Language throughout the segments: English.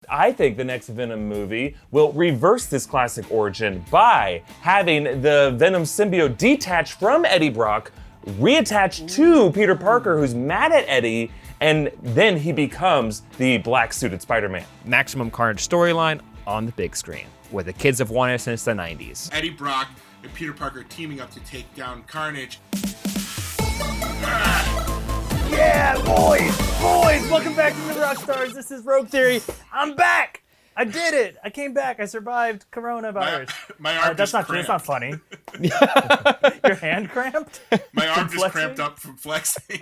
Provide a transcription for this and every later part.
I think the next Venom movie will reverse this classic origin by having the Venom symbiote detach from Eddie Brock, reattach to Peter Parker, who's mad at Eddie, and then he becomes the black-suited Spider-Man. Maximum Carnage storyline on the big screen, where the kids have wanted since the 90s. Eddie Brock and Peter Parker teaming up to take down Carnage. Yeah, boys, welcome back to the Rockstars. This is Rogue Theory. I'm back. I did it. I came back. I survived coronavirus. My arm that's just not cramped. That's not funny. Your hand cramped? My arm From just flexing? cramped up from flexing.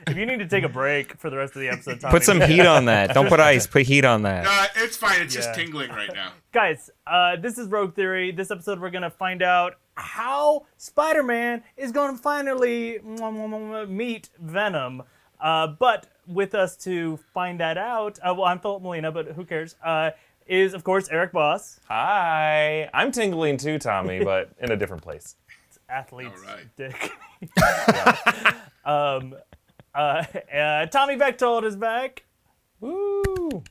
If you need to take a break for the rest of the episode, Tommy, Put some heat on that. Don't put ice, put heat on that. It's fine. It's Yeah. just tingling right now. Guys, this is Rogue Theory. This episode, we're going to find out how Spider-Man is going to finally meet Venom. But with us to find that out, well, I'm Philip Molina, but who cares, is, of course, Eric Boss. Hi. I'm tingling too, Tommy, but in a different place. It's athlete's All right. dick. Tommy Bechtold is back. Woo!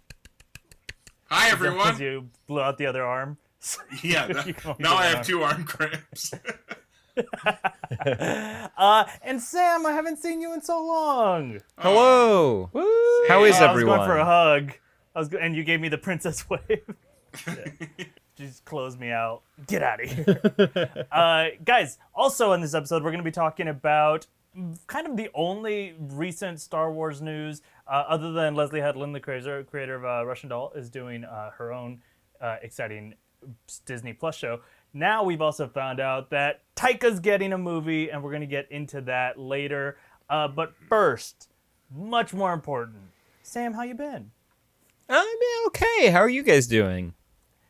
Hi, everyone. Because you blew out the other arm. Yeah, You can only now do I one. have 2 arm cramps. And Sam, I haven't seen you in so long. Hello. Woo! How is I was everyone? going for a hug. And you gave me the princess wave. Just close me out. Get out of here. Guys, also in this episode, we're going to be talking about kind of the only recent Star Wars news, other than Leslie Headland, the creator of Russian Doll, is doing her own exciting Disney Plus show. Now we've also found out that Taika's getting a movie, and we're going to get into that later. But first, much more important, Sam, how you been? I'm okay. How are you guys doing?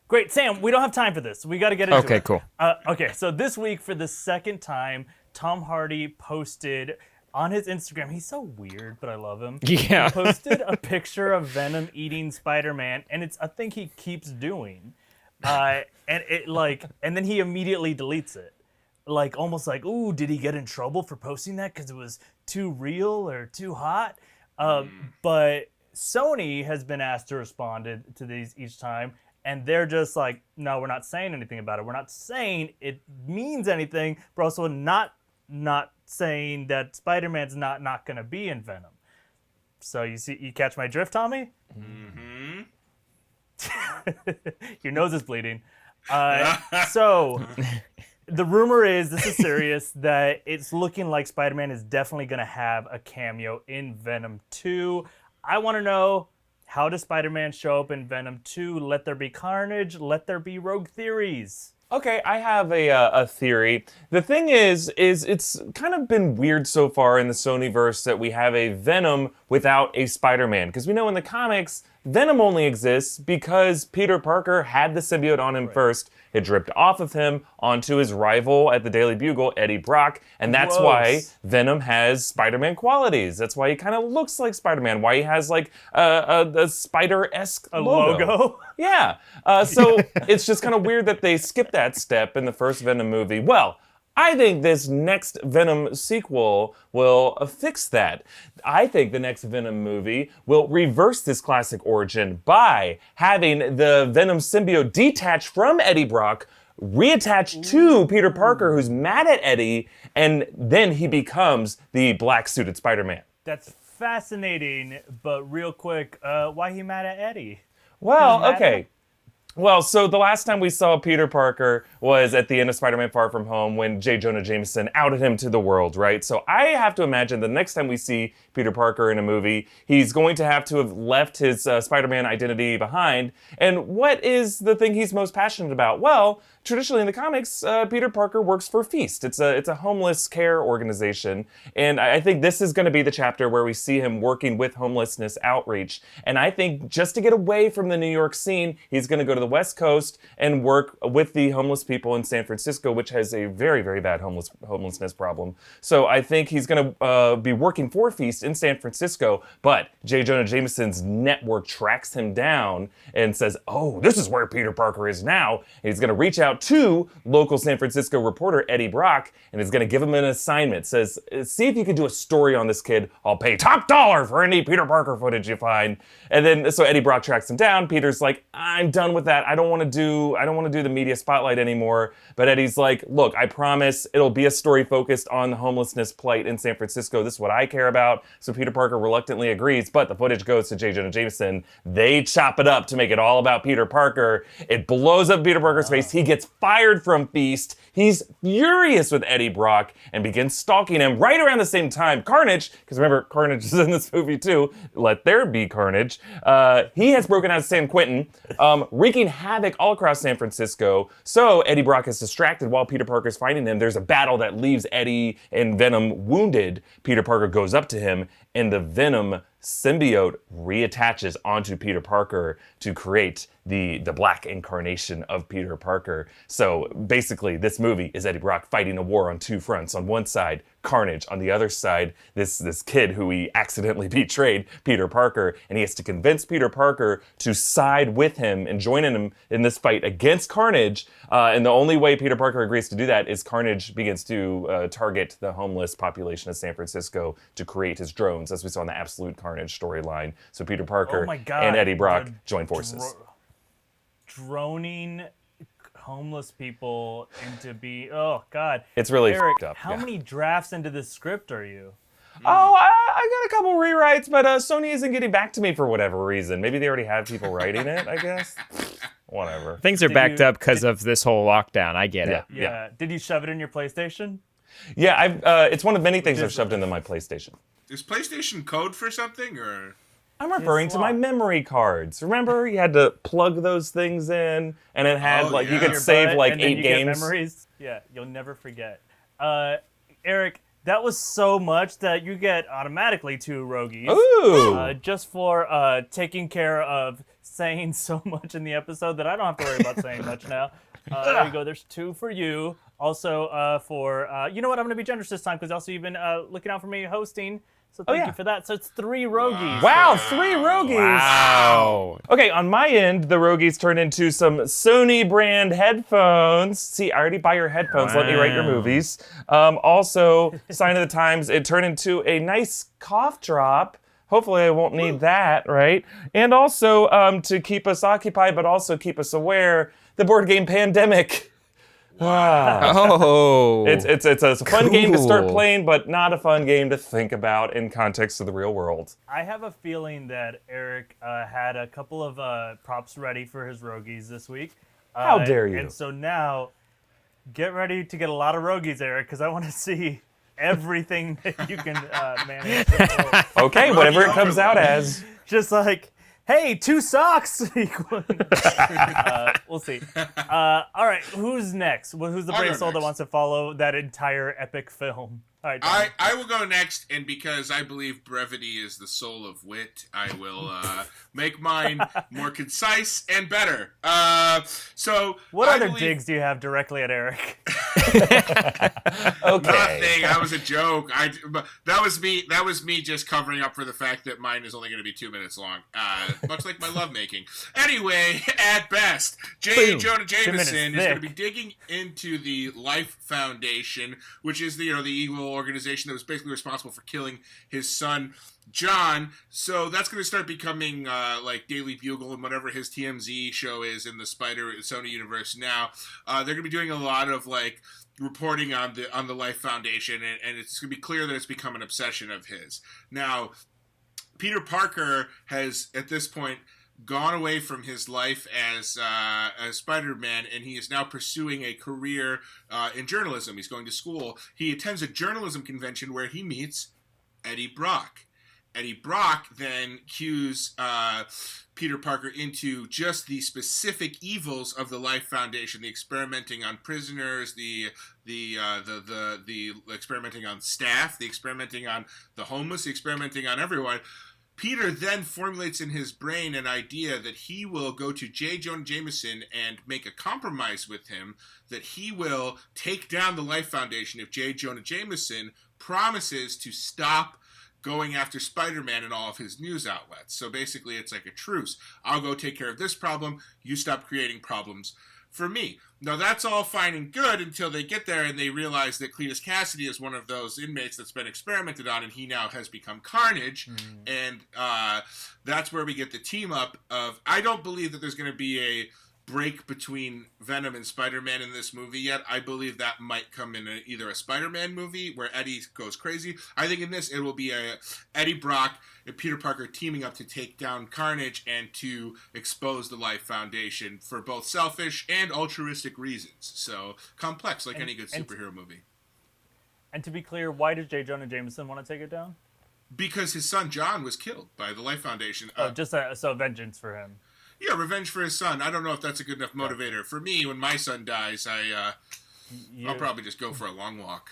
Great, Sam, we don't have time for this. We got to get into it. Okay, cool. Okay, so this week, for the second time, Tom Hardy posted on his Instagram. He's so weird, but I love him. Yeah. He posted a picture of Venom eating Spider-Man, and it's a thing he keeps doing. And then he immediately deletes it. Like, almost like, ooh, did he get in trouble for posting that because it was too real or too hot? But Sony has been asked to respond to these each time, and they're just like, no, we're not saying anything about it. We're not saying it means anything, but also not saying that Spider-Man's not going to be in Venom. So you catch my drift, Tommy? Mm-hmm. Your nose is bleeding. So the rumor is, this is serious, that it's looking like Spider-Man is definitely going to have a cameo in Venom 2. I want to know, how does Spider-Man show up in Venom 2? Let there be carnage. Let there be rogue theories. Okay, I have a theory. The thing is it's kind of been weird so far in the Sonyverse that we have a Venom without a Spider-Man. Because we know in the comics, Venom only exists because Peter Parker had the symbiote on him first. It dripped off of him onto his rival at the Daily Bugle, Eddie Brock, and that's why Venom has Spider-Man qualities. That's why he kind of looks like Spider-Man, why he has like a spider-esque logo. Yeah, so it's just kind of weird that they skipped that step in the first Venom movie. Well, I think this next Venom sequel will fix that. I think the next Venom movie will reverse this classic origin by having the Venom symbiote detach from Eddie Brock, reattach to Peter Parker, who's mad at Eddie, and then he becomes the black-suited Spider-Man. That's fascinating, but real quick, why he mad at Eddie? Well, okay. Well, so the last time we saw Peter Parker was at the end of Spider-Man Far From Home when J. Jonah Jameson outed him to the world, right? So I have to imagine the next time we see Peter Parker in a movie, he's going to have left his Spider-Man identity behind. And what is the thing he's most passionate about? Well, traditionally in the comics, Peter Parker works for Feast. It's a homeless care organization. And I think this is going to be the chapter where we see him working with homelessness outreach. And I think just to get away from the New York scene, he's going to go to the West Coast and work with the homeless people in San Francisco, which has a very, very bad homelessness problem. So I think he's going to be working for Feast in San Francisco, but J. Jonah Jameson's network tracks him down and says, oh, this is where Peter Parker is now. And he's going to reach out to local San Francisco reporter Eddie Brock, and he's going to give him an assignment. Says, see if you can do a story on this kid. I'll pay top dollar for any Peter Parker footage you find. And then, so Eddie Brock tracks him down. Peter's like, I'm done with that. I don't want to do the media spotlight anymore. But Eddie's like, look, I promise it'll be a story focused on the homelessness plight in San Francisco. This is what I care about. So Peter Parker reluctantly agrees, but the footage goes to J. Jonah Jameson. They chop it up to make it all about Peter Parker. It blows up Peter Parker's face. He gets fired from Feast. He's furious with Eddie Brock and begins stalking him right around the same time. Carnage, because remember, Carnage is in this movie too. Let there be Carnage. He has broken out of San Quentin, wreaking havoc all across San Francisco. So Eddie Brock is distracted while Peter Parker's finding him. There's a battle that leaves Eddie and Venom wounded. Peter Parker goes up to him, and the Venom symbiote reattaches onto Peter Parker to create the black incarnation of Peter Parker. So basically, this movie is Eddie Brock fighting a war on two fronts. On one side, Carnage. On the other side, this kid who he accidentally betrayed, Peter Parker, and he has to convince Peter Parker to side with him and join him in this fight against Carnage. And the only way Peter Parker agrees to do that is Carnage begins to target the homeless population of San Francisco to create his drones, as we saw in the Absolute Carnage storyline. So Peter Parker and Eddie Brock join forces. Droning homeless people into oh God, it's really Eric, fucked up. How many drafts into this script are you? Oh, I got a couple rewrites, but Sony isn't getting back to me for whatever reason. Maybe they already had people writing it, I guess. Whatever. Things are backed up because of this whole lockdown. I get it. Yeah. Did you shove it in your PlayStation? Yeah, it's one of many things I've shoved into my PlayStation. Is PlayStation code for something, or? I'm referring to my memory cards. Remember, you had to plug those things in, and it had you could save like 8 games. Get memories. Yeah, you'll never forget. Eric, that was so much that you get automatically 2 Rogies. Ooh! Just for taking care of saying so much in the episode that I don't have to worry about saying much now. There you go. There's 2 for you. Also for you know what? I'm gonna be generous this time because also you've been looking out for me hosting. So thank you for that. So it's 3 Rogies. Wow, 3 Rogies. Wow. Okay, on my end, the Rogies turn into some Sony brand headphones. See, I already buy your headphones. Let me write your movies. Also, sign of the times, it turned into a nice cough drop. Hopefully I won't need that, right? And also, to keep us occupied, but also keep us aware, the board game Pandemic. Wow. Oh. It's a fun game to start playing, but not a fun game to think about in context of the real world. I have a feeling that Eric had a couple of props ready for his Rogies this week. How dare you? And so now, get ready to get a lot of Rogies, Eric, because I want to see everything that you can manage. Okay, whatever it comes out as. Just like, hey, 2 socks. We'll see. All right, who's next? Who's the brave soul that wants to follow that entire epic film? All right, I will go next, and because I believe brevity is the soul of wit, I will make mine more concise and better. So, what other digs do you have directly at Eric? Okay. Nothing. That was a joke. That was me just covering up for the fact that mine is only going to be 2 minutes long, much like my lovemaking. Anyway, at best, J. Jonah Jameson is going to be digging into the Life Foundation, which is the evil organization that was basically responsible for killing his son John. So that's going to start becoming like Daily Bugle and whatever his TMZ show is in the Sony universe now. They're going to be doing a lot of like reporting on the Life Foundation, and it's going to be clear that it's become an obsession of his. Now, Peter Parker has at this point gone away from his life as Spider-Man, and he is now pursuing a career in journalism. He's going to school. He attends a journalism convention where he meets Eddie Brock. Eddie Brock then cues Peter Parker into just the specific evils of the Life Foundation: the experimenting on prisoners, the experimenting on staff, the experimenting on the homeless, the experimenting on everyone. Peter then formulates in his brain an idea that he will go to J. Jonah Jameson and make a compromise with him, that he will take down the Life Foundation if J. Jonah Jameson promises to stop going after Spider-Man and all of his news outlets. So basically it's like a truce. I'll go take care of this problem. You stop creating problems for me. Now that's all fine and good until they get there and they realize that Cletus Cassidy is one of those inmates that's been experimented on, and he now has become Carnage. And that's where we get the team up of, I don't believe that there's going to be a break between Venom and Spider-Man in this movie yet. I believe that might come in either a Spider-Man movie where Eddie goes crazy. I think in this it will be a Eddie Brock and Peter Parker teaming up to take down Carnage and to expose the Life Foundation for both selfish and altruistic reasons. So complex, like any good superhero movie. And to be clear, why does J. Jonah Jameson want to take it down? Because his son John was killed by the Life Foundation. So vengeance for him. Yeah, revenge for his son. I don't know if that's a good enough motivator. For me, when my son dies, I'll probably just go for a long walk.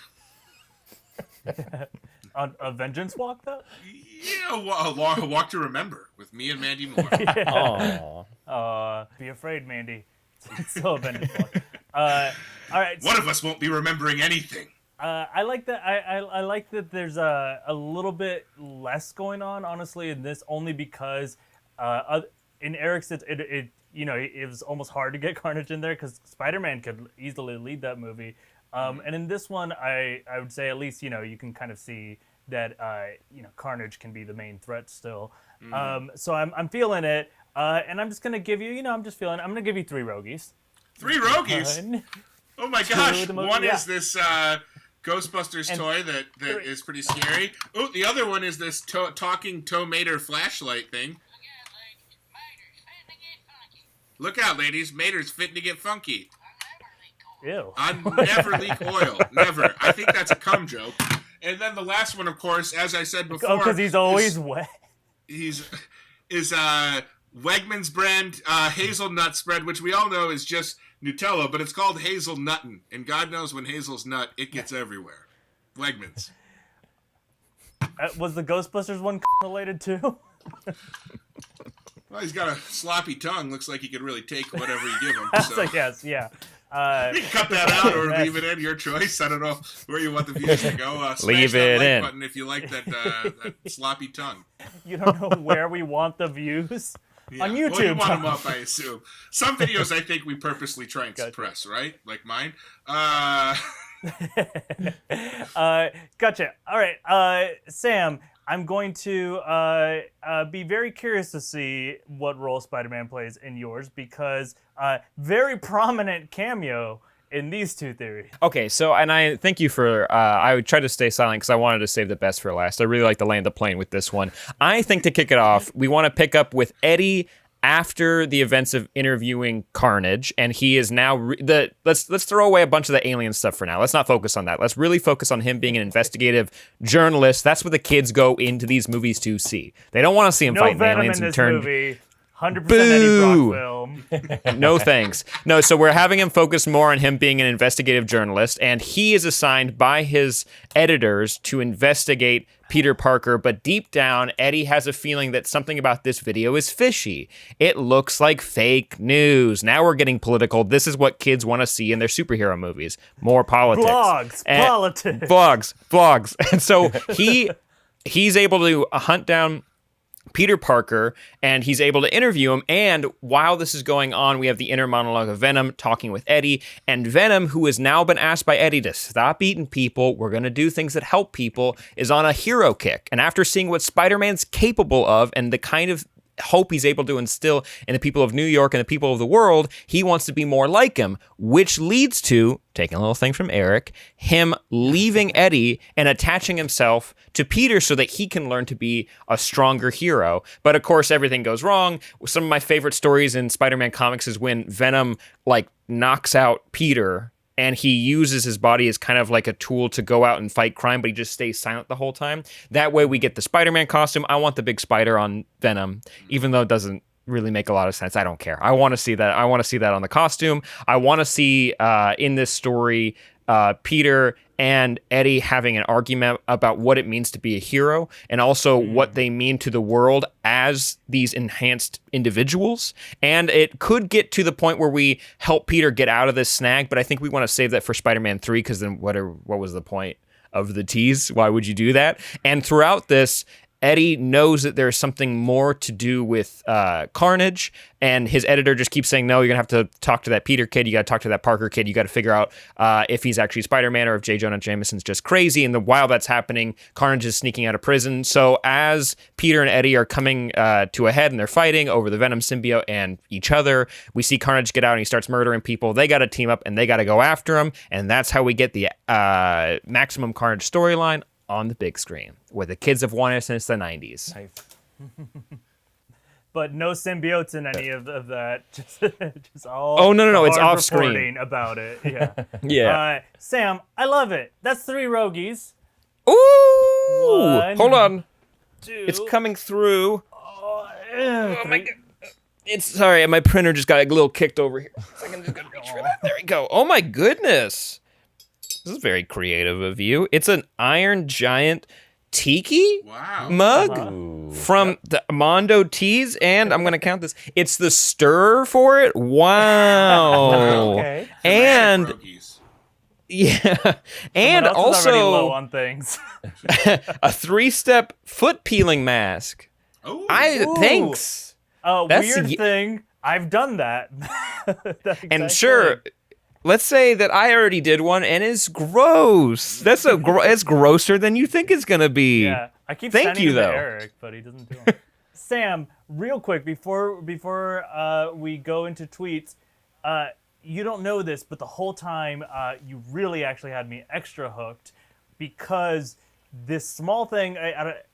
A vengeance walk, though? Yeah, a walk to remember with me and Mandy Moore. Be afraid, Mandy. It's still a vengeance walk. All right. One of us won't be remembering anything. I like that. I like that there's a little bit less going on, honestly, in this, only because in Eric's, it was almost hard to get Carnage in there because Spider-Man could easily lead that movie. And in this one, I would say at least, you can kind of see that, Carnage can be the main threat still. So I'm feeling it. And I'm just going to give you, I'm going to give you 3 Rogies. 3 Rogies? Oh my gosh. One is this Ghostbusters toy that is pretty scary. Oh, the other one is this talking Tow Mater flashlight thing. Look out, ladies. Mater's fitting to get funky. Ew. I never leak oil. Never. I think that's a cum joke. And then the last one, of course, as I said before. Oh, because he's always wet. Is Wegmans brand hazelnut spread, which we all know is just Nutella, but it's called hazelnuttin'. And God knows when hazel's nut, it gets everywhere. Wegmans. Was the Ghostbusters one related too? Well, he's got a sloppy tongue. Looks like he could really take whatever you give him. So. Yes, yeah. You can cut that out or leave it in. Your choice. I don't know where you want the views to go. Leave it like in. Button if you like that sloppy tongue. You don't know where we want the views? Yeah. On YouTube. Well, you want them up, I assume. Some videos I think we purposely try and suppress, right? Like mine. Gotcha. All right, Sam. I'm going to be very curious to see what role Spider-Man plays in yours because very prominent cameo in these 2 theories. Okay, so, and I thank you for, I would try to stay silent because I wanted to save the best for last. I really like to land the plane with this one. I think to kick it off, we want to pick up with Eddie after the events of interviewing Carnage, and he is now let's throw away a bunch of the alien stuff for now. Let's not focus on that. Let's really focus on him being an investigative journalist. That's what the kids go into these movies to see. They don't want to see him fighting aliens and turn. Movie. 100% Eddie Brock film. No thanks. No, so we're having him focus more on him being an investigative journalist, and he is assigned by his editors to investigate Peter Parker, but deep down, Eddie has a feeling that something about this video is fishy. It looks like fake news. Now we're getting political. This is what kids want to see in their superhero movies. More politics. Politics. Blogs. And so he's able to hunt down Peter Parker, and he's able to interview him, and while this is going on, we have the inner monologue of Venom talking with Eddie, and Venom, who has now been asked by Eddie to stop eating people, we're going to do things that help people, is on a hero kick, and after seeing what Spider-Man's capable of, and the kind of hope he's able to instill in the people of New York and the people of the world, he wants to be more like him, which leads to, taking a little thing from Eric, him leaving Eddie and attaching himself to Peter so that he can learn to be a stronger hero. But of course, everything goes wrong. Some of my favorite stories in Spider-Man comics is when Venom knocks out Peter and he uses his body as kind of like a tool to go out and fight crime, but he just stays silent the whole time. That way we get the Spider-Man costume. I want the big spider on Venom, even though it doesn't really make a lot of sense. I don't care. I want to see that. I want to see that on the costume. I want to see in this story Peter and Eddie having an argument about what it means to be a hero and also what they mean to the world as these enhanced individuals. And it could get to the point where we help Peter get out of this snag, but I think we want to save that for Spider-Man 3 because then what was the point of the tease? Why would you do that? And throughout this, Eddie knows that there's something more to do with Carnage, and his editor just keeps saying, no, you're going to have to talk to that Peter kid, you got to talk to that Parker kid, you got to figure out if he's actually Spider-Man or if J. Jonah Jameson's just crazy, and while that's happening, Carnage is sneaking out of prison. So as Peter and Eddie are coming to a head and they're fighting over the Venom symbiote and each other, we see Carnage get out and he starts murdering people. They got to team up and they got to go after him, and that's how we get the Maximum Carnage storyline on the big screen, where the kids have wanted since the 90s. Nice. But no symbiotes in any of that. Just all. Oh, no, it's hard off screen. reporting about it. Yeah. Yeah. Sam, I love it. That's 3 Rogies. Ooh! 1, Hold on. 2. It's coming through. Oh my God. It's sorry, my printer just got a little kicked over here. I'm just gonna reach for that. There we go. Oh my goodness. This is very creative of you. It's an Iron Giant tiki mug from the Mondo Teas, and I'm going to count this. It's the stir for it. Wow. Okay. And yeah, and also low on things. a 3-step foot peeling mask. Oh, Thanks. Weird thing. I've done that. And sure. Let's say that I already did one and it's gross. That's it's grosser than you think it's gonna be. Yeah, I keep Thank sending you him though, to Eric, but he doesn't do them. Sam, real quick before we go into tweets, you don't know this, but the whole time you really actually had me extra hooked because this small thing.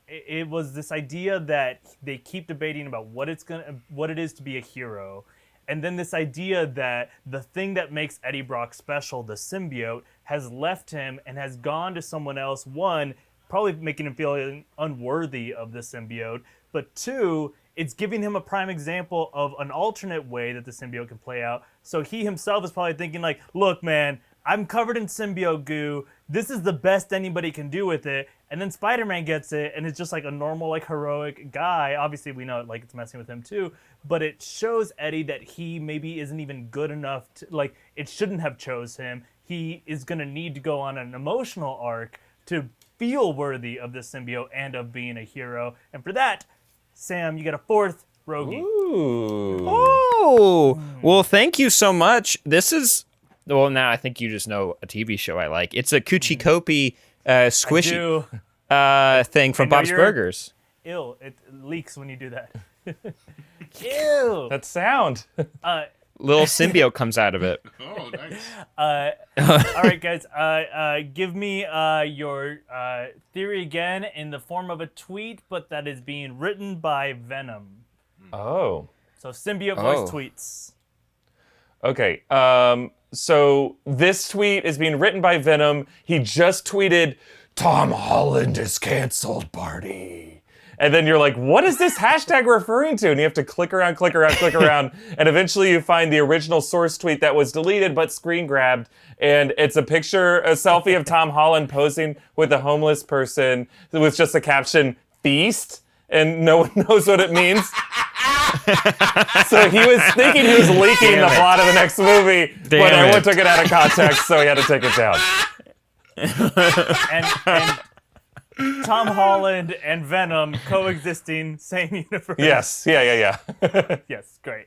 It was this idea that they keep debating about what it is to be a hero. And then this idea that the thing that makes Eddie Brock special, the symbiote, has left him and has gone to someone else. 1, probably making him feel unworthy of the symbiote. But 2, it's giving him a prime example of an alternate way that the symbiote can play out. So he himself is probably thinking like, look, man, I'm covered in symbiote goo. This is the best anybody can do with it. And then Spider-Man gets it, and it's just like a normal, like heroic guy. Obviously, we know like it's messing with him too. But it shows Eddie that he maybe isn't even good enough to, like, it shouldn't have chose him. He is going to need to go on an emotional arc to feel worthy of the symbiote and of being a hero. And for that, Sam, you get a 4th Rogie. Ooh. Oh, well, thank you so much. This is, well, now I think you just know a TV show I like. It's a Coochie Kopi squishy thing from Bob's Burgers. Ew, it leaks when you do that. Ew. That sound. Little symbiote comes out of it. Oh, nice. All right, guys. Give me your theory again in the form of a tweet, but that is being written by Venom. Oh. So symbiote voice tweets. Okay. So this tweet is being written by Venom. He just tweeted, "Tom Holland is canceled, Barty." And then you're like, what is this hashtag referring to? And you have to click around, and eventually you find the original source tweet that was deleted but screen grabbed. And it's a selfie of Tom Holland posing with a homeless person with just a caption, "Feast," and no one knows what it means. So he was thinking he was leaking the plot of the next movie, but everyone took it out of context, so he had to take it down. And Tom Holland and Venom coexisting, same universe. Yes, yeah. Yes, great.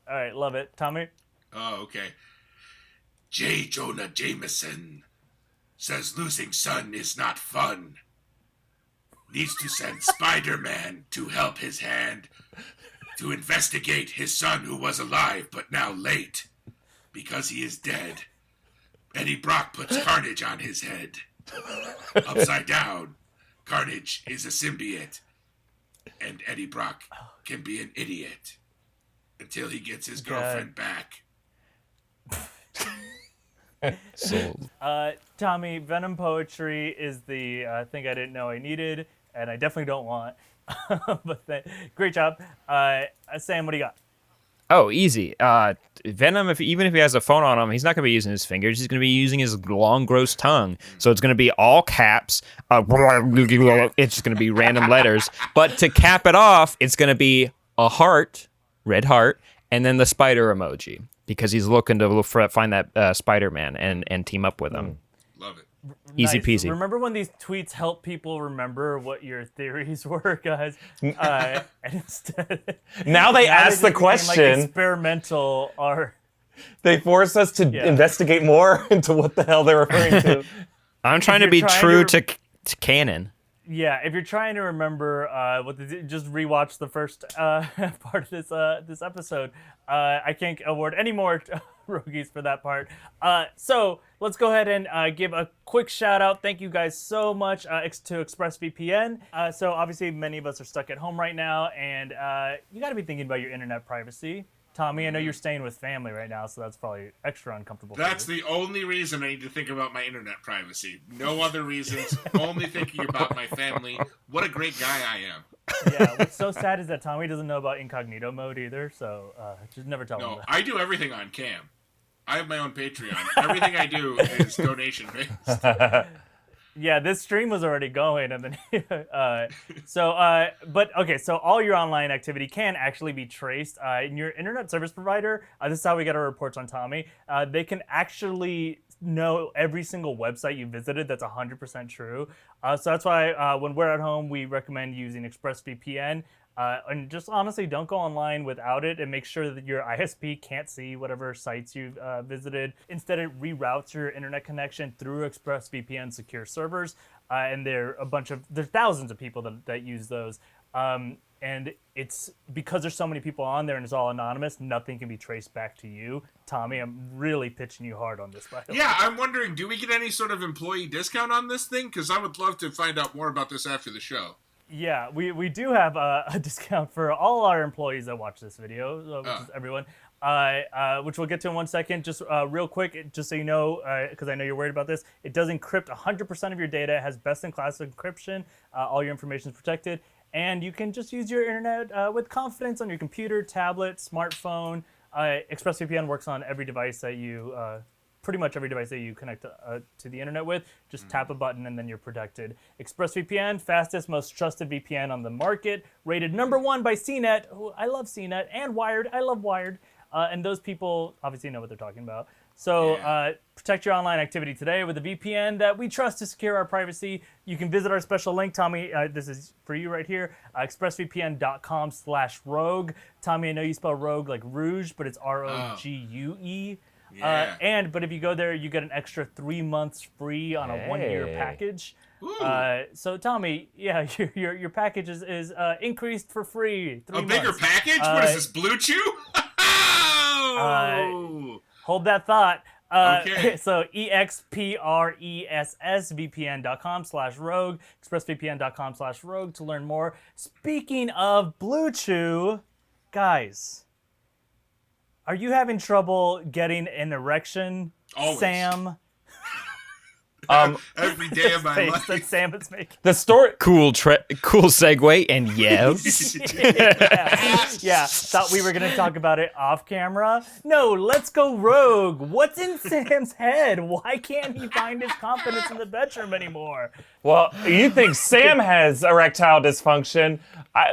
All right, love it. Tommy? Oh, okay. J. Jonah Jameson says losing son is not fun. Needs to send Spider-Man to help his hand to investigate his son who was alive but now late because he is dead. Eddie Brock puts Carnage on his head. Upside down. Carnage is a symbiote, and Eddie Brock can be an idiot until he gets his girlfriend back. Sold. Tommy, Venom poetry is the thing I didn't know I needed, and I definitely don't want. But great job. Sam, what do you got? Oh, easy. Venom, even if he has a phone on him, he's not going to be using his fingers. He's going to be using his long, gross tongue. So it's going to be all caps. It's just going to be random letters. But to cap it off, it's going to be a heart, red heart, and then the spider emoji because he's looking to find that Spider-Man and team up with him. Love it. Easy Nice. peasy. Remember when these tweets help people remember what your theories were, guys? And instead, Now they ask the just became, question. experimental or They force us to investigate more into what the hell they're referring to. I'm trying to you're be trying true to- to canon. yeah. If you're trying to remember just rewatch the first part of this episode. I can't award any more Rogies for that part. So let's go ahead and give a quick shout out. Thank you guys so much to ExpressVPN. So obviously many of us are stuck at home right now, and you got to be thinking about your internet privacy. Tommy, I know you're staying with family right now, so that's probably extra uncomfortable. That's for you. the only reason I need to think about my internet privacy. No other reasons. Only thinking about my family. What a great guy I am. Yeah, what's so sad is that Tommy doesn't know about incognito mode either, so just never tell him No, that. I do everything on cam. I have my own Patreon. Everything I do is donation based. Yeah, this stream was already going, and then but okay, so all your online activity can actually be traced in your internet service provider. This is how we get our reports on Tommy. They can actually know every single website you visited. That's 100% true. So that's why when we're at home, we recommend using ExpressVPN. And just honestly, don't go online without it, and make sure that your ISP can't see whatever sites you've visited. Instead, it reroutes your internet connection through ExpressVPN secure servers, and there's thousands of people that use those. And it's because there's so many people on there and it's all anonymous, nothing can be traced back to you. Tommy, I'm really pitching you hard on this, by the way. Yeah, I'm wondering, do we get any sort of employee discount on this thing? Because I would love to find out more about this after the show. Yeah, we do have a discount for all our employees that watch this video, which is everyone, which we'll get to in 1 second. Just real quick, just so you know, because I know you're worried about this, it does encrypt 100% of your data, has best-in-class encryption, all your information is protected, and you can just use your internet with confidence on your computer, tablet, smartphone. ExpressVPN works on every device that you pretty much every device that you connect to the internet with. Just tap a button and then you're protected. ExpressVPN, fastest, most trusted VPN on the market, rated #1 by CNET. Oh, I love CNET, and Wired. I love Wired. And those people obviously know what they're talking about. So protect your online activity today with a VPN that we trust to secure our privacy. You can visit our special link, Tommy. This is for you right here. expressvpn.com/rogue. Tommy, I know you spell rogue like rouge, but it's ROGUE. Yeah. But if you go there, you get an extra 3 months free on a 1-year package. So Tommy, yeah, your package is increased for free. 3 months. Bigger package? What is this, Blue Chew? Hold that thought. Okay. So expressvpn.com/rogue, expressvpn.com/rogue to learn more. Speaking of Blue Chew, guys, are you having trouble getting an erection, Always. Sam? Every day of my Face life. that Sam is making. The story. Cool segue, and yes. Yeah, thought we were going to talk about it off camera. No, let's go rogue. What's in Sam's head? Why can't he find his confidence in the bedroom anymore? Well, you think Sam has erectile dysfunction.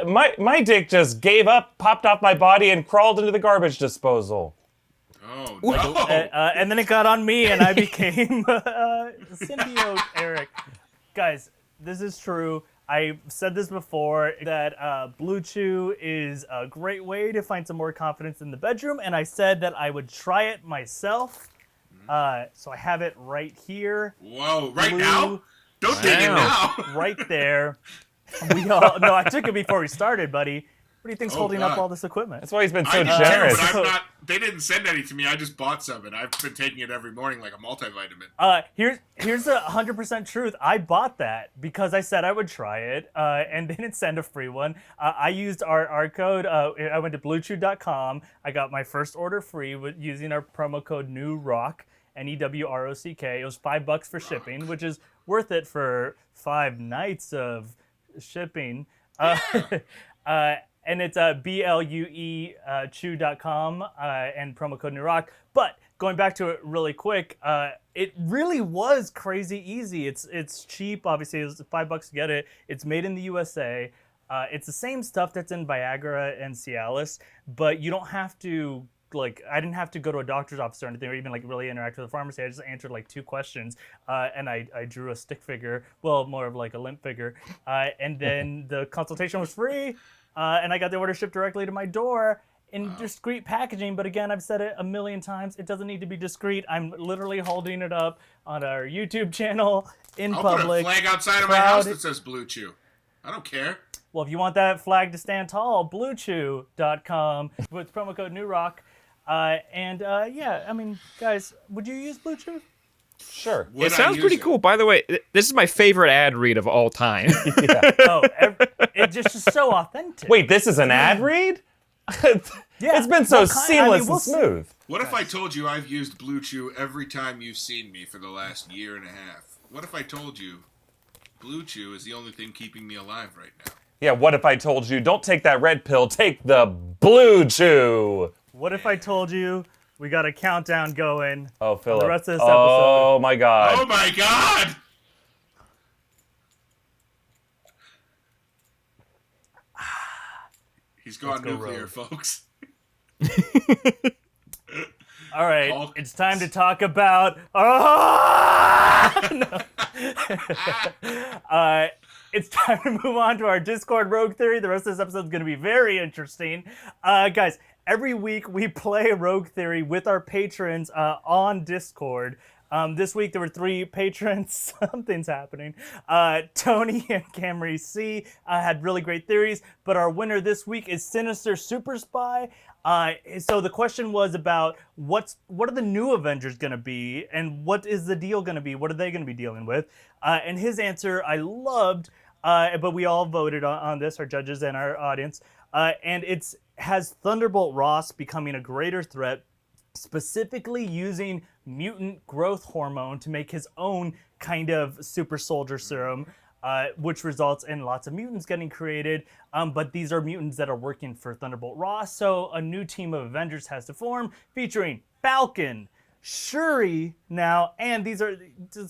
My dick just gave up, popped off my body, and crawled into the garbage disposal. Oh, no. And then it got on me, and I became Symbiote Eric. Guys, this is true. I've said this before, that Blue Chew is a great way to find some more confidence in the bedroom, and I said that I would try it myself. So I have it right here. Whoa, right Blue now? Don't take it now. Right there. No, I took it before we started, buddy. What do you think's holding up God. all this equipment? That's why he's been I so do too, generous. but I'm not. They didn't send any to me. I just bought some, and I've been taking it every morning like a multivitamin. Here's the 100% truth. I bought that because I said I would try it, and they didn't send a free one. I used our code. I went to bluechew.com. I got my first order free with using our promo code NEWROCK, NEWROCK. It was $5 for shipping, which is worth it for 5 nights of shipping. and it's BLUE chew.com and promo code NewRock. But going back to it really quick, it really was crazy easy. It's cheap. Obviously, it was $5 to get it. It's made in the USA. It's the same stuff that's in Viagra and Cialis, but you don't have to. I didn't have to go to a doctor's office or anything, or even really interact with the pharmacy. I just answered 2 questions, and I drew a stick figure, well, more of a limp figure, and then the consultation was free, and I got the order shipped directly to my door in discreet packaging. But again, I've said it a million times, it doesn't need to be discreet. I'm literally holding it up on our YouTube channel in public. I'll put a flag outside of my house that says Blue Chew. I don't care. Well, if you want that flag to stand tall, BlueChew.com with promo code NewRock. Yeah, I mean, guys, would you use Blue Chew? Sure. It sounds pretty cool. By the way, this is my favorite ad read of all time. It just is so authentic. Wait, this is an ad read? Yeah, it's been so seamless and smooth. What if I told you I've used Blue Chew every time you've seen me for the last year and a half? What if I told you Blue Chew is the only thing keeping me alive right now? Yeah, what if I told you, don't take that red pill, take the Blue Chew? What if I told you we got a countdown going? Oh, Philip. The rest of this episode. Oh, my God. Oh, my God! He's gone nuclear, folks. All right, Hulk. It's time to talk about... It's time to move on to our Discord Rogue Theory. The rest of this episode is going to be very interesting. Guys, every week we play Rogue Theory with our patrons on Discord. This week there were 3 patrons. Something's happening. Tony and Camry C had really great theories, but our winner this week is Sinister Super Spy. So the question was about what are the new Avengers going to be, and what is the deal going to be? What are they going to be dealing with? And his answer I loved, but we all voted on this, our judges and our audience. And it has Thunderbolt Ross becoming a greater threat, specifically using mutant growth hormone to make his own kind of super soldier serum, which results in lots of mutants getting created. But these are mutants that are working for Thunderbolt Ross. So a new team of Avengers has to form, featuring Falcon, Shuri now, and this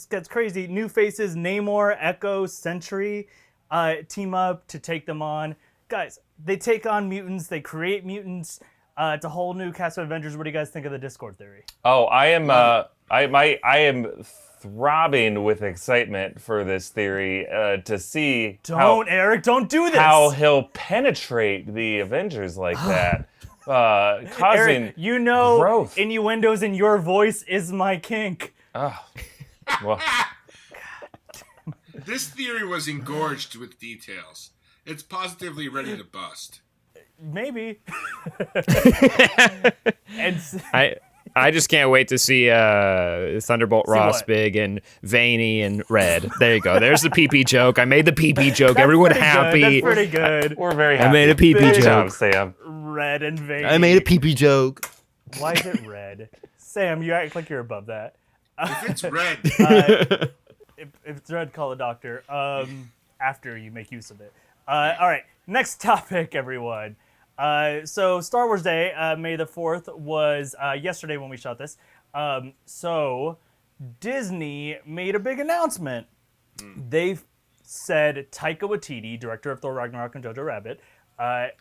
gets crazy, new faces, Namor, Echo, Sentry, team up to take them on. Guys, they take on mutants, they create mutants. It's a whole new cast of Avengers. What do you guys think of the Discord theory? Oh, I am throbbing with excitement for this theory to see Eric, don't do this. How he'll penetrate the Avengers like that, causing Eric, growth. Innuendos in your voice is my kink. Oh, well, This theory was engorged with details. It's positively ready to bust. Maybe. I just can't wait to see Thunderbolt Ross what? big and veiny and red. There you go. There's the pee-pee joke. I made the pee-pee joke. Everyone happy. That's pretty good. we're very happy. I made a pee-pee Good joke. job, Sam. Red and veiny. I made a pee-pee joke. Why is it red? Sam, you act like you're above that. If it's red, If it's red, call a doctor. After you make use of it. All right, next topic, everyone. So Star Wars Day, May the 4th, was yesterday when we shot this. So Disney made a big announcement. They said Taika Waititi, director of Thor Ragnarok and Jojo Rabbit,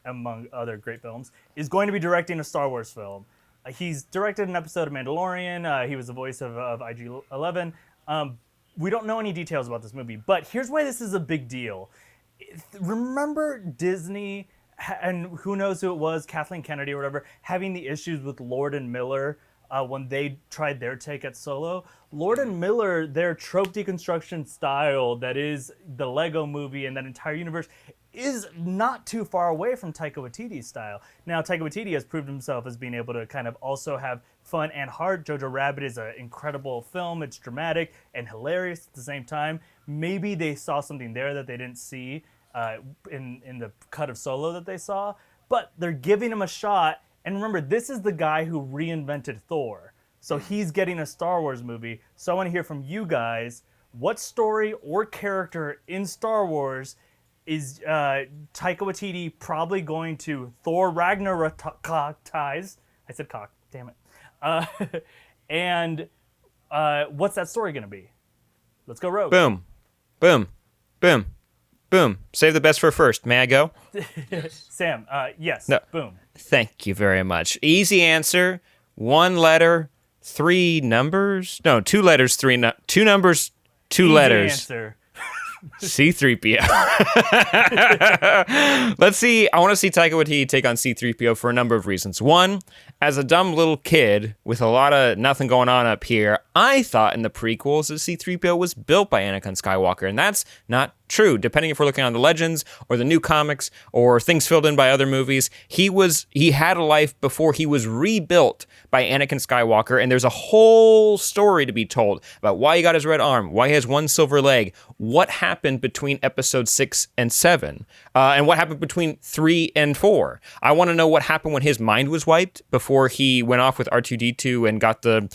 among other great films, is going to be directing a Star Wars film. He's directed an episode of Mandalorian. He was the voice of IG-11. We don't know any details about this movie, but here's why this is a big deal. Remember Disney, and who knows who it was, Kathleen Kennedy or whatever, having the issues with Lord and Miller when they tried their take at Solo? Lord and Miller, their trope deconstruction style that is the Lego movie and that entire universe is not too far away from Taika Waititi's style. Now, Taika Waititi has proved himself as being able to kind of also have fun and heart. Jojo Rabbit is an incredible film. It's dramatic and hilarious at the same time. Maybe they saw something there that they didn't see in the cut of Solo that they saw, but they're giving him a shot. And remember, this is the guy who reinvented Thor. So he's getting a Star Wars movie. So I want to hear from you guys, what story or character in Star Wars is Taika Waititi probably going to Thor Ragnarok-tize? I said cock, damn it. And what's that story going to be? Let's go rogue. Boom. Boom. Boom. Boom. Save the best for first. May I go? Sam, yes. No. Boom. Thank you very much. Easy answer. 1 letter, 3 numbers. No, 2 letters, 2 numbers, 2 Easy letters. answer. C-3PO. Let's see. I want to see Taika Waititi take on C-3PO for a number of reasons. One, as a dumb little kid with a lot of nothing going on up here, I thought in the prequels that C-3PO was built by Anakin Skywalker, and that's not true. Depending if we're looking on the Legends or the new comics or things filled in by other movies, he had a life before he was rebuilt by Anakin Skywalker, and there's a whole story to be told about why he got his red arm, why he has 1 silver leg, what happened between episode 6 and 7, and what happened between 3 and 4. I want to know what happened when his mind was wiped before he went off with R2-D2 and got the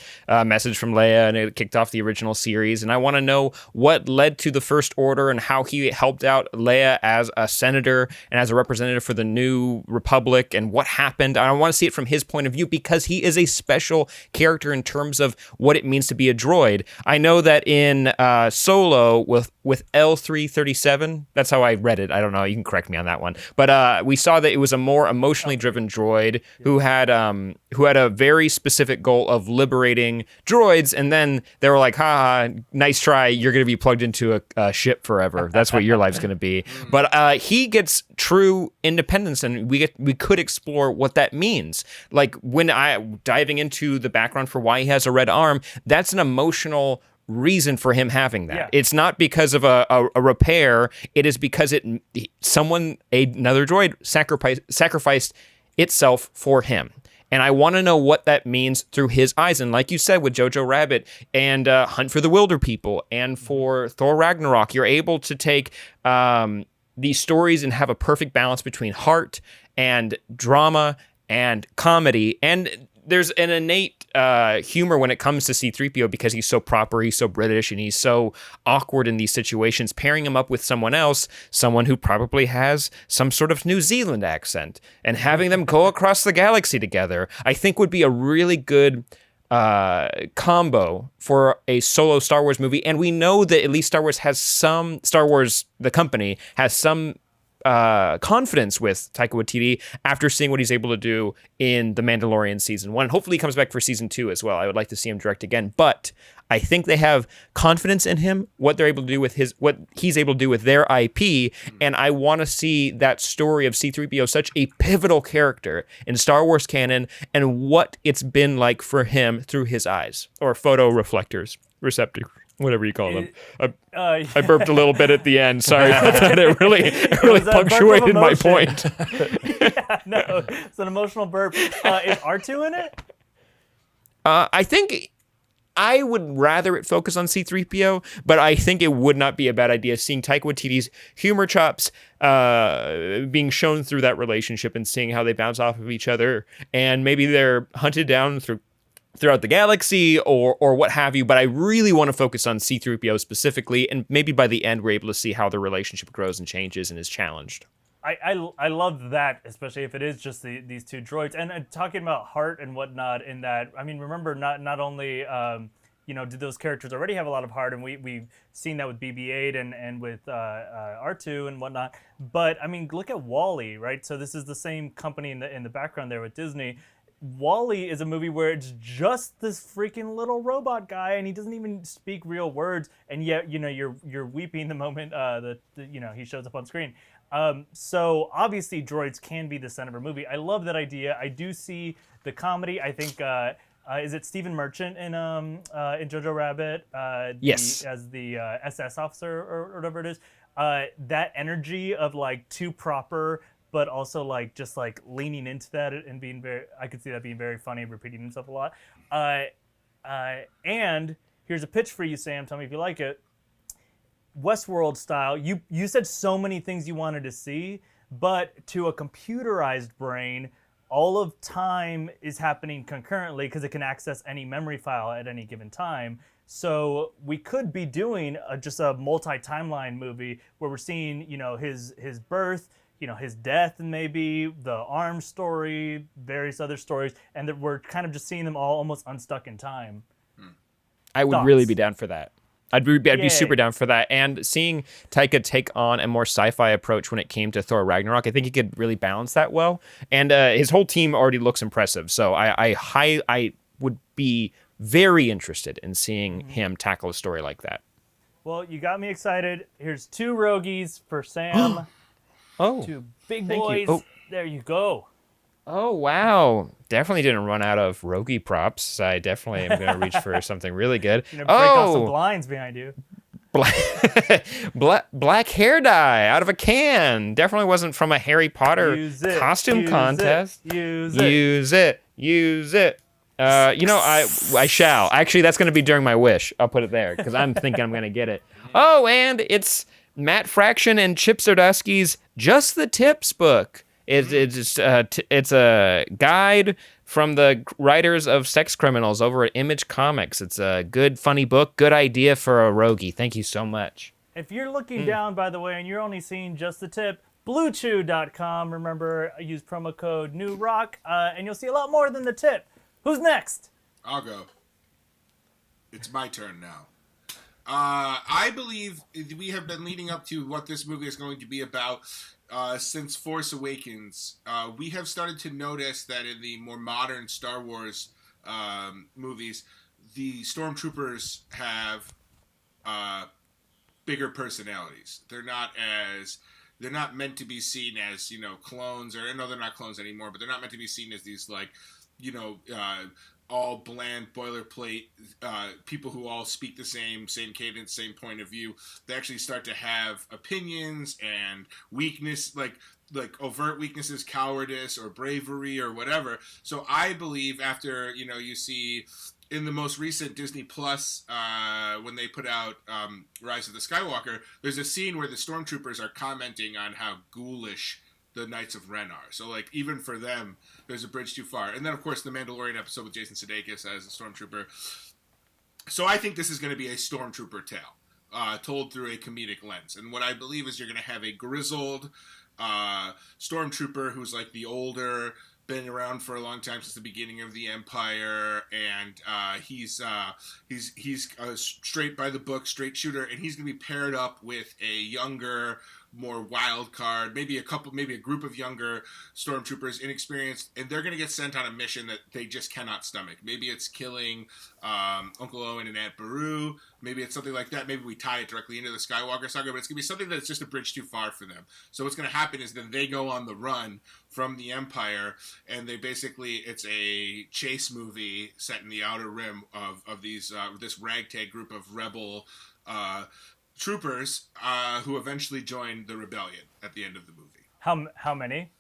message from Leia and it kicked off the original series. And I want to know what led to the First Order and how he helped out Leia as a senator and as a representative for the New Republic and what happened. I want to see it from his point of view because he is a special character in terms of what it means to be a droid. I know that in Solo with L337, that's how I read it. I don't know. You can correct me on that one. But we saw that it was a more emotionally driven droid who had a very specific goal of liberating droids. And then they were like, ha, nice try. You're going to be plugged into a ship forever. That's what your life's going to be. But he gets true independence, and we could explore what that means. Like when diving into the background for why he has a red arm, that's an emotional reason for him having that. Yeah. It's not because of a repair. It is because another droid sacrificed itself for him. And I want to know what that means through his eyes. And like you said, with Jojo Rabbit and Hunt for the Wilder People and for Thor Ragnarok, you're able to take these stories and have a perfect balance between heart and drama and comedy. And there's an innate humor when it comes to C-3PO because he's so proper, he's so British, and he's so awkward in these situations. Pairing him up with someone else, someone who probably has some sort of New Zealand accent, and having them go across the galaxy together, I think would be a really good combo for a solo Star Wars movie. And we know that at least Star Wars, the company, has some confidence with Taika Waititi after seeing what he's able to do in The Mandalorian season 1. Hopefully he comes back for season 2 as well. I would like to see him direct again, but I think they have confidence in him, what they're able to do with what he's able to do with their IP, and I want to see that story of C-3PO, such a pivotal character in Star Wars canon, and what it's been like for him through his eyes, or photo reflectors, receptors, whatever you call them. I burped a little bit at the end. Sorry about that. It really punctuated my point. Yeah, no, it's an emotional burp. Is R2 in it? I think I would rather it focus on C-3PO, but I think it would not be a bad idea seeing Taika Waititi's humor chops being shown through that relationship and seeing how they bounce off of each other, and maybe they're hunted down throughout the galaxy or what have you, but I really want to focus on C-3PO specifically, and maybe by the end we're able to see how the relationship grows and changes and is challenged. I love that, especially if it is just these two droids. And talking about heart and whatnot in that, I mean, remember, not only, did those characters already have a lot of heart, and we've seen that with BB-8 and with R2 and whatnot, but, I mean, look at WALL-E, right? So this is the same company in the background there with Disney. WALL-E is a movie where it's just this freaking little robot guy, and he doesn't even speak real words, and yet you're weeping the moment he shows up on screen. So obviously droids can be the center of a movie. I love that idea. I do see the comedy. I think is it Stephen Merchant in Jojo Rabbit? Yes, as the SS officer or whatever it is. That energy of like too proper, but also like just like leaning into that and being I could see that being very funny, repeating himself a lot. And here's a pitch for you, Sam. Tell me if you like it. Westworld style. You said so many things you wanted to see, but to a computerized brain, all of time is happening concurrently because it can access any memory file at any given time. So we could be doing just a multi-timeline movie where we're seeing, his birth, his death, and maybe the arm story, various other stories, and that we're kind of just seeing them all almost unstuck in time. I would Thoughts? really be down for that. I'd be Yay. super down for that. And seeing Taika take on a more sci-fi approach when it came to Thor Ragnarok, I think he could really balance that well. And his whole team already looks impressive. So I would be very interested in seeing him tackle a story like that. Well, you got me excited. Here's 2 Rogies for Sam. Oh, 2 big thank you. boys. Oh. There you go. Oh, wow. Definitely didn't run out of Rogie props. I definitely am going to reach for something really good. Break off some blinds behind you. Black hair dye out of a can. Definitely wasn't from a Harry Potter costume contest. Use it. I shall. Actually, that's going to be during my wish. I'll put it there because I'm thinking I'm going to get it. Oh, and it's Matt Fraction and Chip Zdarsky's Just the Tips book. It's a guide from the writers of Sex Criminals over at Image Comics. It's a good, funny book. Good idea for a Rogie. Thank you so much. If you're looking down, by the way, and you're only seeing just the tip, BlueChew.com. Remember, use promo code NEWROCK, and you'll see a lot more than the tip. Who's next? I'll go. It's my turn now. I believe we have been leading up to what this movie is going to be about since Force Awakens. We have started to notice that in the more modern Star Wars movies, the Stormtroopers have bigger personalities. They're not meant to be seen as, clones, or no, they're not clones anymore, but they're not meant to be seen as these, like, all bland boilerplate people who all speak the same cadence, same point of view. They actually start to have opinions and weakness, like overt weaknesses, cowardice or bravery or whatever. So I believe after, you see in the most recent Disney Plus, when they put out Rise of the Skywalker, there's a scene where the Stormtroopers are commenting on how ghoulish the Knights of Ren are. So, like, even for them, there's a bridge too far. And then, of course, the Mandalorian episode with Jason Sudeikis as a Stormtrooper. So I think this is going to be a Stormtrooper tale, told through a comedic lens. And what I believe is you're going to have a grizzled Stormtrooper who's, like, the older, been around for a long time, since the beginning of the Empire, and he's straight by the book, straight shooter, and he's going to be paired up with a younger, more wild card, maybe a group of younger Stormtroopers, inexperienced, and they're going to get sent on a mission that they just cannot stomach. Maybe it's killing Uncle Owen and Aunt Beru. Maybe it's something like that. Maybe we tie it directly into the Skywalker saga, but it's going to be something that's just a bridge too far for them. So what's going to happen is then they go on the run from the Empire, and they basically, it's a chase movie set in the Outer Rim of these this ragtag group of rebel troopers who eventually join the rebellion at the end of the movie. How many?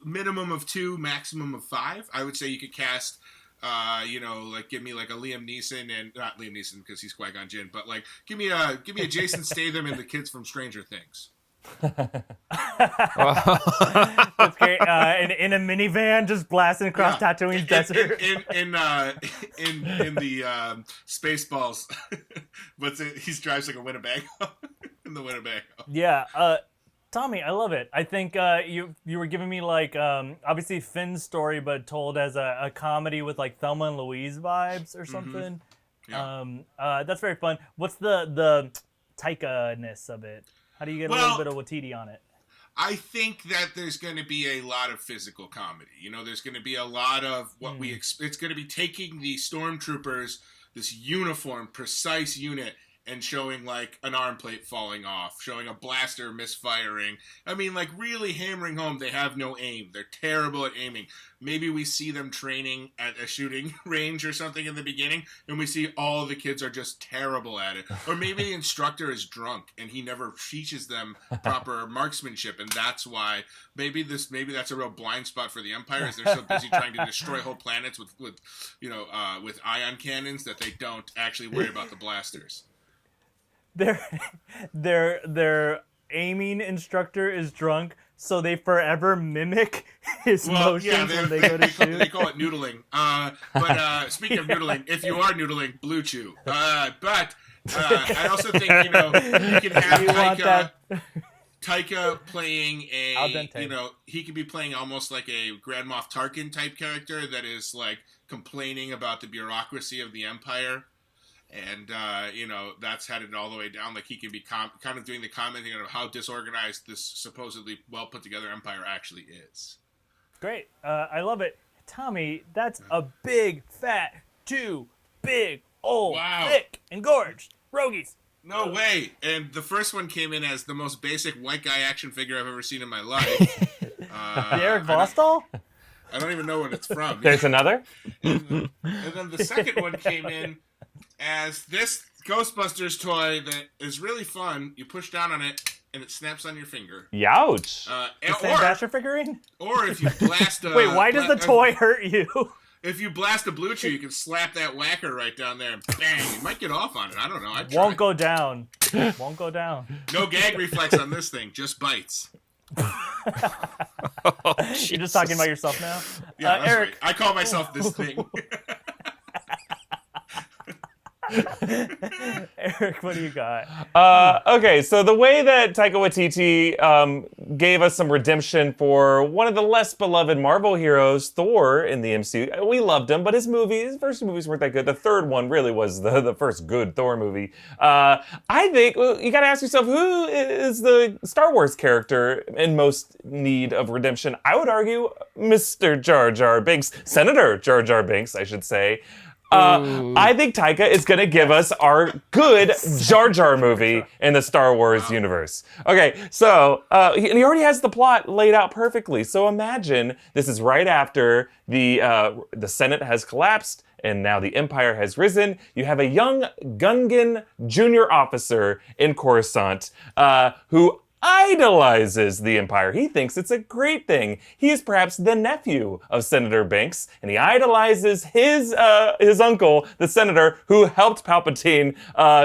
Minimum of 2, maximum of 5. I would say you could cast, give me like a Liam Neeson, and not Liam Neeson because he's Qui-Gon Jinn, but like give me a Jason Statham and the kids from Stranger Things. That's great. In a minivan, just blasting across Tatooine's desert. In the Spaceballs, he drives like a Winnebago in the Winnebago. Yeah, Tommy, I love it. I think you were giving me like obviously Finn's story, but told as a comedy with like Thelma and Louise vibes or something. Mm-hmm. Yeah. That's very fun. What's the Taika-ness of it? How do you get a little bit of Waititi on it? I think that there's going to be a lot of physical comedy. There's going to be a lot of what it's going to be taking the Stormtroopers, this uniform, precise unit, and showing like an arm plate falling off, showing a blaster misfiring. I mean, like really hammering home they have no aim. They're terrible at aiming. Maybe we see them training at a shooting range or something in the beginning, and we see all the kids are just terrible at it. Or maybe the instructor is drunk and he never teaches them proper marksmanship, and that's why maybe that's a real blind spot for the Empire, is they're so busy trying to destroy whole planets with ion cannons that they don't actually worry about the blasters. Their aiming instructor is drunk, so they forever mimic his motions when they go to shoot. They call it noodling. But speaking of noodling, if you are noodling, Blue Chew. But I also think, you can have Taika playing he could be playing almost like a Grand Moff Tarkin type character that is like complaining about the bureaucracy of the Empire. And, that's headed all the way down. Like, he can be kind of doing the commenting on how disorganized this supposedly well-put-together empire actually is. Great. I love it. Tommy, that's a big, fat, two big, old, thick, engorged rogies. No way. And the first one came in as the most basic white guy action figure I've ever seen in my life. The Eric Vostal? I don't even know what it's from. There's another? And then the second one came in as this Ghostbusters toy that is really fun. You push down on it, and it snaps on your finger. Youch. The Sam Basher figurine? Or if you blast a... Wait, why does the toy hurt you? If you blast a Blue Chew, you can slap that whacker right down there and bang. You might get off on it. I don't know. Won't go down. Won't go down. No gag reflex on this thing. Just bites. You're just talking about yourself now? Yeah, that's Eric. right. I call myself this thing. Eric, what do you got? Okay, so the way that Taika Waititi gave us some redemption for one of the less beloved Marvel heroes, Thor, in the MCU, we loved him, but his first movies weren't that good. The third one really was the first good Thor movie. I think you gotta ask yourself, who is the Star Wars character in most need of redemption? I would argue Mr. Jar Jar Binks, Senator Jar Jar Binks, I should say. I think Taika is going to give us our good Jar Jar movie in the Star Wars universe. Okay, so he already has the plot laid out perfectly. So imagine this is right after the Senate has collapsed and now the Empire has risen. You have a young Gungan junior officer in Coruscant who idolizes the Empire. He thinks it's a great thing. He is perhaps the nephew of Senator Banks, and he idolizes his uncle, the senator, who helped Palpatine,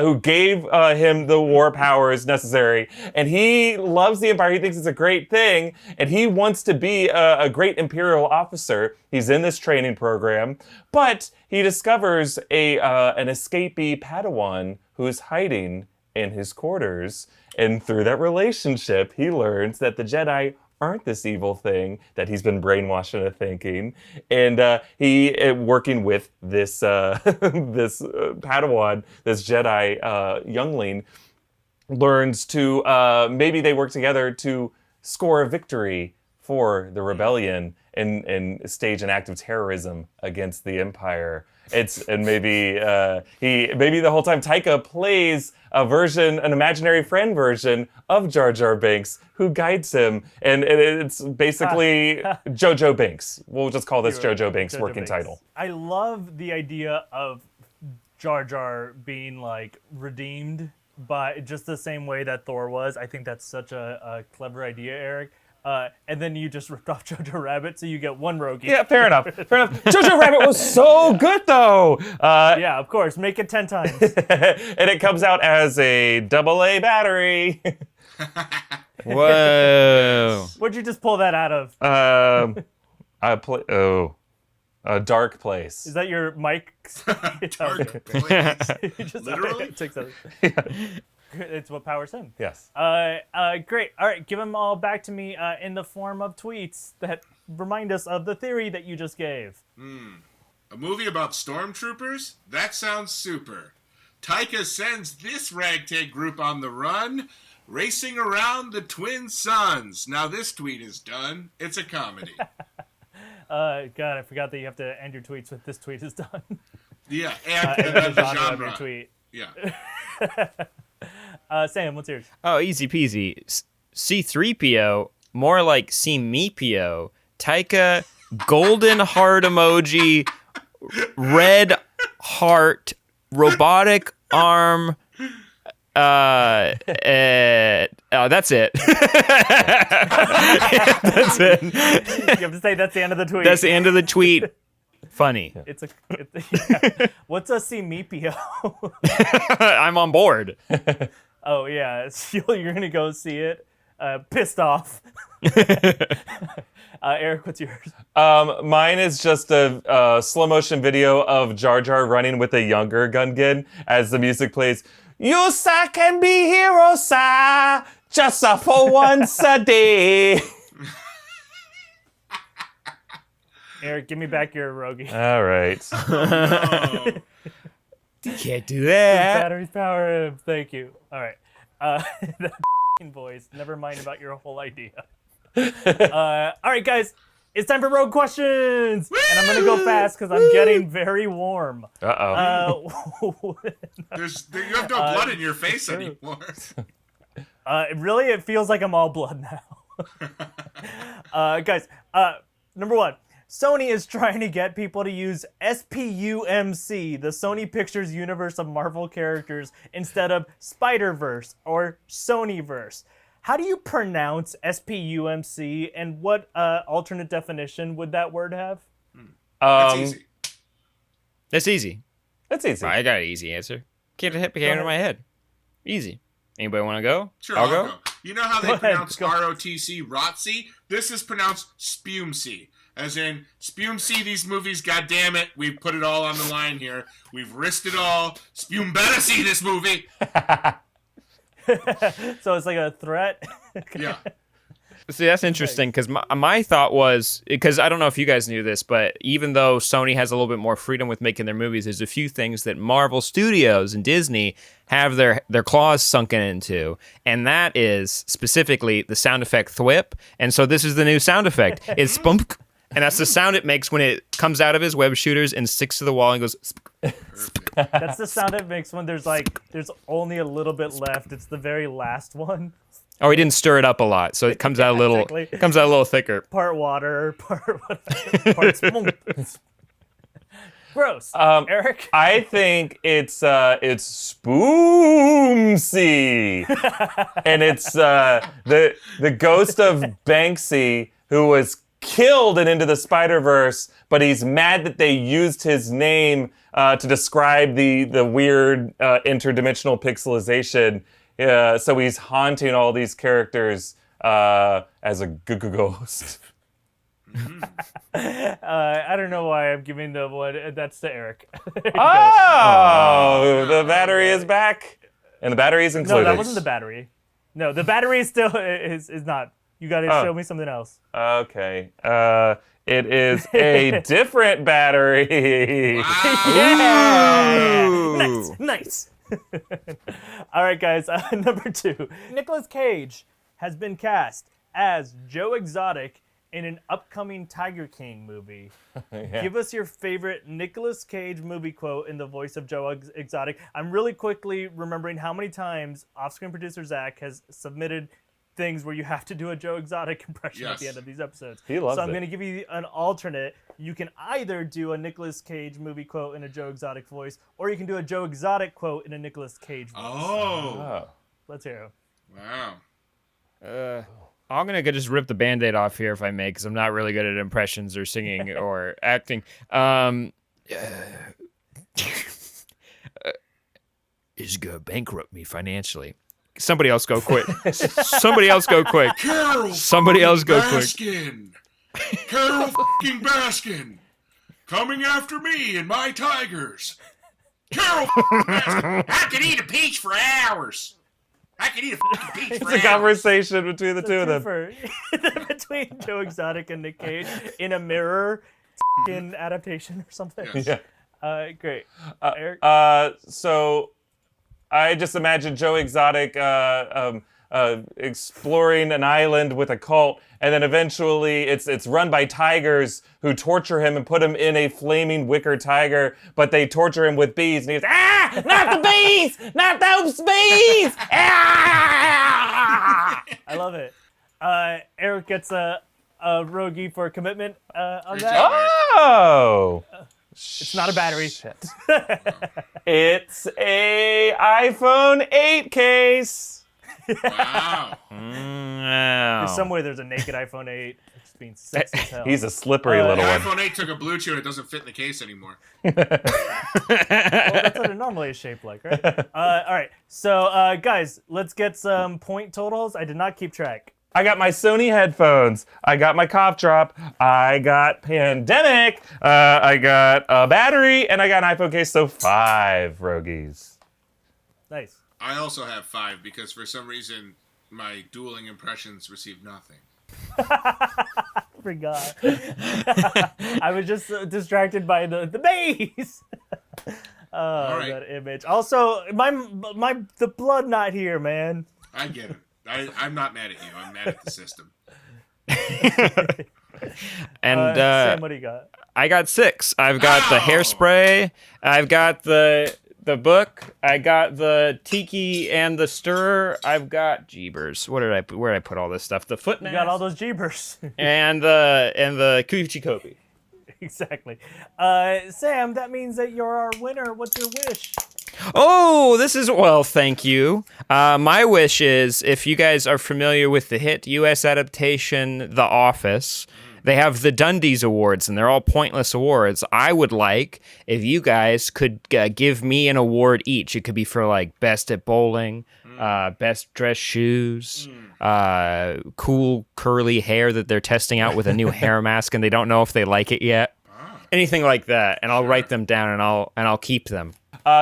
who gave him the war powers necessary. And he loves the Empire. He thinks it's a great thing, and he wants to be a great Imperial officer. He's in this training program, but he discovers an escapee Padawan who is hiding in his quarters. And through that relationship, he learns that the Jedi aren't this evil thing that he's been brainwashed into thinking. And he, working with this Padawan, this Jedi youngling, learns to, maybe they work together to score a victory for the rebellion and stage an act of terrorism against the Empire. Maybe the whole time Taika plays an imaginary friend version of Jar Jar Binks who guides him, and it's basically JoJo Binks. We'll just call this JoJo Binks working title. I love the idea of Jar Jar being like redeemed by just the same way that Thor was. I think that's such a clever idea, Eric. And then you just ripped off Jojo Rabbit, so you get one Rogie. Yeah, fair enough. Jojo Rabbit was so good, though. Yeah, of course. Make it 10 times. And it comes out as a AA battery. Whoa. Where'd you just pull that out of? A dark place. Is that your mic? Dark place. Literally? It's what powers him. Yes. Great. All right, give them all back to me in the form of tweets that remind us of the theory that you just gave. A movie about stormtroopers? That sounds super. Taika sends this ragtag group on the run, racing around the twin suns. Now this tweet is done. It's a comedy. God, I forgot that you have to end your tweets with "this tweet is done." Yeah, and then the genre of your tweet. Yeah. Sam, what's yours? Oh, easy peasy. C-3PO, more like C-me-PO. Taika, golden heart emoji, red heart, robotic arm. That's it. That's it. You have to say that's the end of the tweet. That's the end of the tweet. Funny. Yeah. What's a C-me-PO? I'm on board. Oh, yeah. So you're going to go see it pissed off. Eric, what's yours? Mine is just a slow motion video of Jar Jar running with a younger Gungan as the music plays. You sir can be hero, sir, just for once a day. Eric, give me back your Rogi. All right. Oh, You can't do that. Batteries power him. Thank you. All right. That voice. Never mind about your whole idea. All right, guys. It's time for rogue questions, and I'm gonna go fast because I'm getting very warm. Uh-oh. you have no blood in your face anymore. Really, it feels like I'm all blood now. Guys, number one. Sony is trying to get people to use SPUMC, the Sony Pictures universe of Marvel characters, instead of Spider-Verse or Sonyverse. How do you pronounce SPUMC, and what alternate definition would that word have? That's easy. That's easy. That's easy. I got an easy answer. Can't hit me out of my head. Easy. Anybody want to go? Sure, I'll I'll go. go. You know how they pronounce ROTC, ROTC? This is pronounced SPUMC. As in, SPUMC these movies, goddammit. We've put it all on the line here. We've risked it all. Spum better see this movie. So it's like a threat? Yeah. See, that's interesting because my thought was, because I don't know if you guys knew this, but even though Sony has a little bit more freedom with making their movies, there's a few things that Marvel Studios and Disney have their claws sunken into, and that is specifically the sound effect thwip. And so this is the new sound effect. It's spunk, and that's the sound it makes when it comes out of his web shooters and sticks to the wall and goes. That's the sound it makes when there's only a little bit left. It's the very last one. Oh, he didn't stir it up a lot, so it comes out a little. Exactly. It comes out a little thicker. Part water, part whatever. Part gross. Eric? I think it's Spoomsy, and it's the ghost of Banksy who was killed in Into the Spider-Verse, but he's mad that they used his name to describe the weird interdimensional pixelization. So he's haunting all these characters as a ghost. I don't know why I'm giving the one. That's to Eric. Oh, the battery is back, and the battery is included. No, that wasn't the battery. No, the battery is still is not. You got to show me something else. Okay. It is a different battery. Wow. Nice. All right, guys. Number two. Nicolas Cage has been cast as Joe Exotic in an upcoming Tiger King movie. Yeah. Give us your favorite Nicolas Cage movie quote in the voice of Joe Exotic. I'm really quickly remembering how many times off-screen producer Zach has submitted things where you have to do a Joe Exotic impression at the end of these episodes. He loves So I'm it. going to give you an alternate. You can either do a Nicolas Cage movie quote in a Joe Exotic voice, or you can do a Joe Exotic quote in a Nicolas Cage voice. Oh. Let's hear it. Wow. I'm gonna just rip the Band-Aid off here if I may, because I'm not really good at impressions or singing or acting. Is gonna bankrupt me financially. Somebody else go quick. Somebody else go quick. Carol Somebody else go quick. Baskin. Carol fucking Baskin. Coming after me and my tigers. Carol Baskin. I could eat a peach for hours. I could eat a fucking peach It's for a hours. conversation between the two of them. Between Joe Exotic and Nick Cage in a mirror in adaptation or something. Yes. Yeah. Great. Eric? So I just imagine Joe Exotic exploring an island with a cult, and then eventually it's run by tigers who torture him and put him in a flaming wicker tiger, but they torture him with bees, and he goes, "Ah, not the bees! Not those bees! Ah!" I love it. Eric gets a Rogie for commitment on that. Oh! It's not a battery. Shit. It's a iPhone 8 case. Wow. Wow. Somewhere there's a naked iPhone 8. just being sexy as hell. He's a slippery The little one. iPhone 8 took a blue chew and it doesn't fit in the case anymore. Well, that's what it normally is shaped like, right? All right. So, guys, let's get some point totals. I did not keep track. I got my Sony headphones. I got my cough drop. I got Pandemic. I got a battery, and I got an iPhone case. So 5 Rogies. Nice. I also have 5 because for some reason my dueling impressions received nothing. Forgot. I was just distracted by the bass. Oh, right. that image. Also, the blood not here, man. I get it. I'm not mad at you. I'm mad at the system. And Sam, what do you got? I got 6. I've got the hairspray. I've got the book. I got the tiki and the stirrer. I've got jeebers. Where did I put all this stuff? The foot You mask. got all those jeepers. and the coochie kobe. Exactly. Sam, that means that you're our winner. What's your wish? Oh, well, thank you. My wish is, if you guys are familiar with the hit U.S. adaptation The Office, they have the Dundies Awards, and they're all pointless awards. I would like if you guys could give me an award each. It could be for, like, best at bowling, best dress shoes, cool curly hair that they're testing out with a new hair mask, and they don't know if they like it yet. Anything like that, and I'll write them down, and I'll keep them.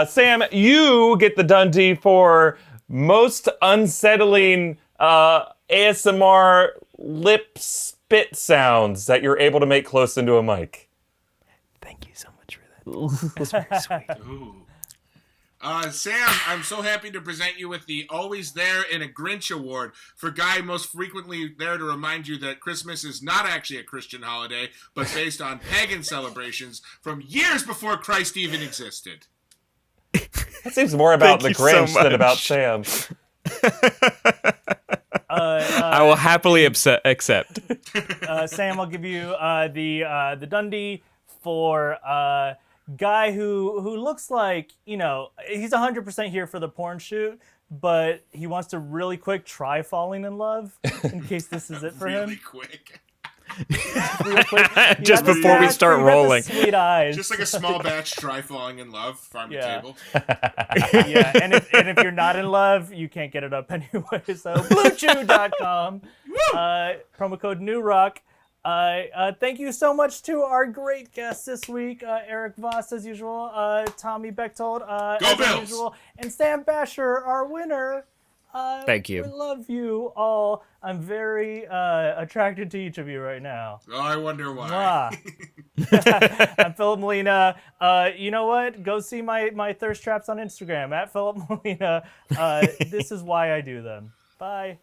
Sam, you get the Dundee for most unsettling ASMR lip spit sounds that you're able to make close into a mic. Thank you so much for that. That's very sweet. Ooh. Sam, I'm so happy to present you with the Always There in a Grinch Award for guy most frequently there to remind you that Christmas is not actually a Christian holiday, but based on pagan celebrations from years before Christ even existed. That seems more about the Thank you so Grinch than about much. Sam. I will happily accept. Sam, I'll give you the Dundee for guy who looks like, he's 100% here for the porn shoot, but he wants to really quick try falling in love in case this is it for Really him. quick. Real quick. You Just got the before we stash, start you got the rolling. Sweet eyes. Just like a small batch try falling in love, farm to Yeah. table. Yeah, and if you're not in love, you can't get it up anyway. So BlueChew.com, promo code NewRock. Thank you so much to our great guests this week, Eric Voss as usual, Tommy Bechtold as Bills! usual, and Sam Basher, our winner. Thank you. We love you all. I'm very attracted to each of you right now. Oh, I wonder why. Mwah. I'm Philip Molina. You know what? Go see my thirst traps on Instagram at Philip Molina. This is why I do them. Bye.